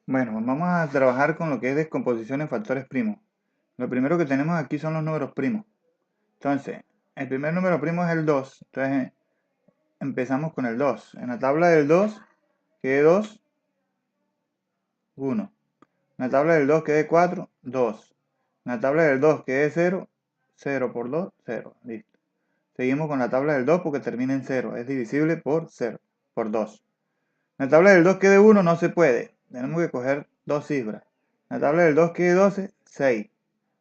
Bueno, vamos a trabajar con lo que es descomposición en factores primos. Lo primero que tenemos aquí son los números primos. Entonces, el primer número primo es el 2. Entonces, empezamos con el 2. En la tabla del 2, que es 2, 1. En la tabla del 2, que es 4, 2. En la tabla del 2, que es 0, 0 por 2, 0. Listo. Seguimos con la tabla del 2 porque termina en 0. Es divisible por 0, por 2. En la tabla del 2 que de 1 no se puede. Tenemos que coger dos cifras. En la tabla del 2 que de 12, 6.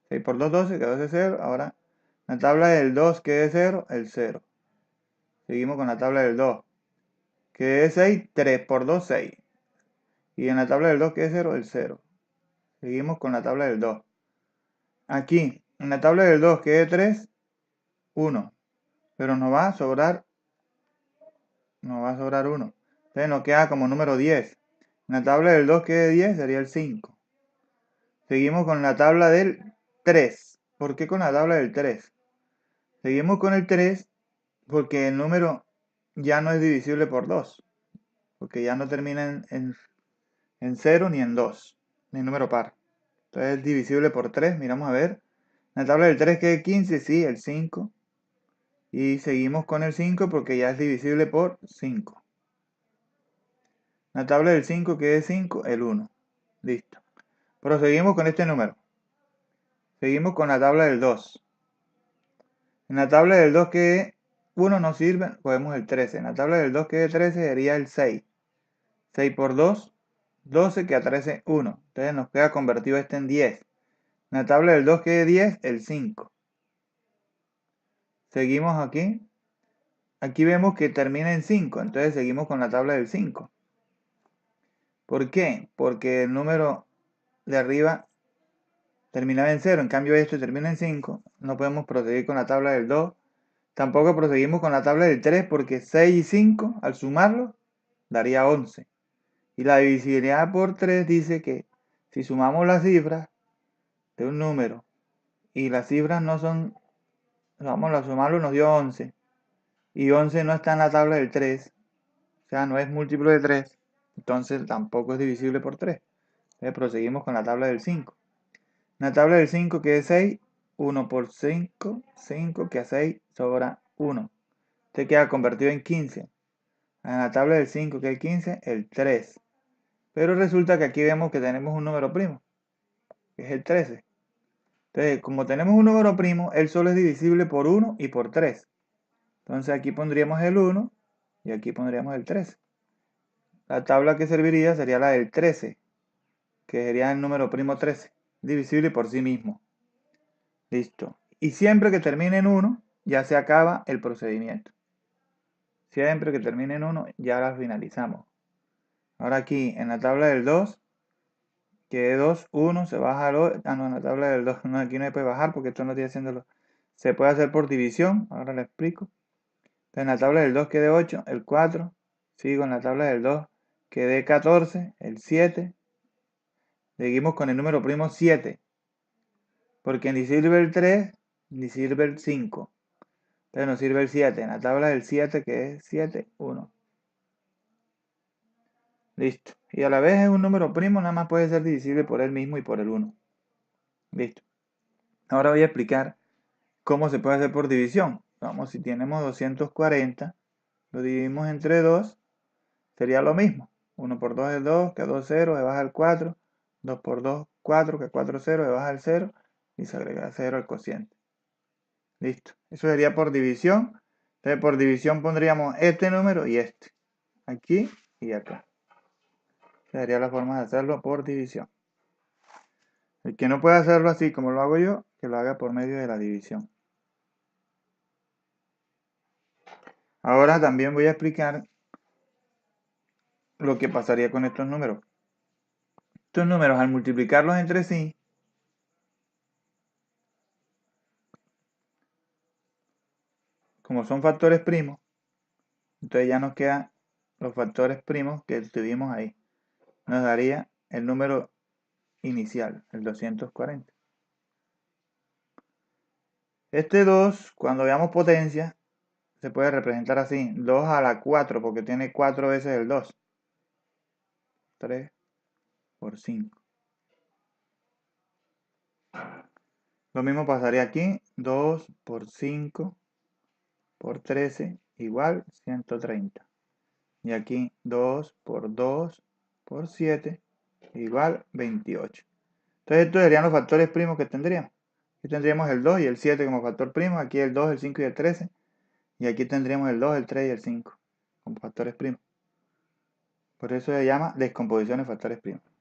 6 por 2, 12, que 12 es 0. Ahora, en la tabla del 2 que es 0, el 0. Seguimos con la tabla del 2 que es 6, 3 por 2, 6. Y en la tabla del 2 que es 0, el 0. Seguimos con la tabla del 2. Aquí, en la tabla del 2 que es 3, 1. Pero nos va a sobrar 1. Entonces nos queda como número 10. En la tabla del 2 que es 10 sería el 5. Seguimos con la tabla del 3. ¿Por qué con la tabla del 3? Seguimos con el 3 porque el número ya no es divisible por 2. Porque ya no termina en 0 ni en 2. Ni en número par. Entonces es divisible por 3. Miramos a ver. En la tabla del 3 que es 15, sí, el 5. Y seguimos con el 5 porque ya es divisible por 5. En la tabla del 5 que es 5, el 1. Listo. Proseguimos con este número. Seguimos con la tabla del 2. En la tabla del 2 que es 1 no sirve, cogemos el 13. En la tabla del 2 que es 13 sería el 6. 6 por 2, 12, que a 13, 1. Entonces nos queda convertido este en 10. En la tabla del 2 que es 10, el 5. Seguimos aquí. Aquí vemos que termina en 5. Entonces seguimos con la tabla del 5. ¿Por qué? Porque el número de arriba terminaba en 0. En cambio este termina en 5. No podemos proseguir con la tabla del 2. Tampoco proseguimos con la tabla del 3 porque 6 y 5 al sumarlo daría 11. Y la divisibilidad por 3 dice que si sumamos las cifras de un número y las cifras no son, vamos a sumarlo, nos dio 11. Y 11 no está en la tabla del 3, o sea, no es múltiplo de 3, entonces tampoco es divisible por 3. Entonces proseguimos con la tabla del 5. En la tabla del 5 que es 6, 1 por 5, 5, que a 6 sobra 1. Este queda convertido en 15. En la tabla del 5 que es 15, el 3. Pero resulta que aquí vemos que tenemos un número primo, que es el 13. Entonces, como tenemos un número primo, él solo es divisible por 1 y por 3. Entonces aquí pondríamos el 1 y aquí pondríamos el 13. La tabla que serviría sería la del 13, que sería el número primo 13, divisible por sí mismo. Listo. Y siempre que termine en 1, ya se acaba el procedimiento. Siempre que termine en 1, ya la finalizamos. Ahora aquí, en la tabla del 2, que 2, 1, se baja al 8. Ah, no, en la tabla del 2, no, aquí no se puede bajar porque esto no estoy haciéndolo. Se puede hacer por división, ahora le explico. Entonces, en la tabla del 2 quede 8, el 4. Sigo en la tabla del 2, quede 14, el 7. Seguimos con el número primo 7, porque ni sirve el 3, ni sirve el 5. Entonces nos sirve el 7. En la tabla del 7, que es 7, 1. Listo. Y a la vez es un número primo, nada más puede ser divisible por él mismo y por el 1. Listo. Ahora voy a explicar cómo se puede hacer por división. Vamos, si tenemos 240, lo dividimos entre 2, sería lo mismo. 1 por 2 es 2, que 2 0, se baja el 4. 2 por 2, 4, que 4 0, se baja el 0 y se agrega 0 al cociente. Listo. Eso sería por división. Entonces por división pondríamos este número y este. Aquí y acá. Sería la forma de hacerlo por división. El que no puede hacerlo así como lo hago yo, que lo haga por medio de la división. Ahora también voy a explicar lo que pasaría con estos números. Estos números al multiplicarlos entre sí, como son factores primos, entonces ya nos quedan los factores primos que tuvimos ahí. Nos daría el número inicial, el 240. Este 2, cuando veamos potencia, se puede representar así, 2 a la 4, porque tiene 4 veces el 2. 3, por 5. Lo mismo pasaría aquí, 2 por 5 por 13 igual 130. Y aquí 2 por 2 por 7 igual 28. Entonces estos serían los factores primos que tendríamos. Aquí tendríamos el 2 y el 7 como factor primo, aquí el 2, el 5 y el 13. Y aquí tendríamos el 2, el 3 y el 5 como factores primos. Por eso se llama descomposición de factores primos.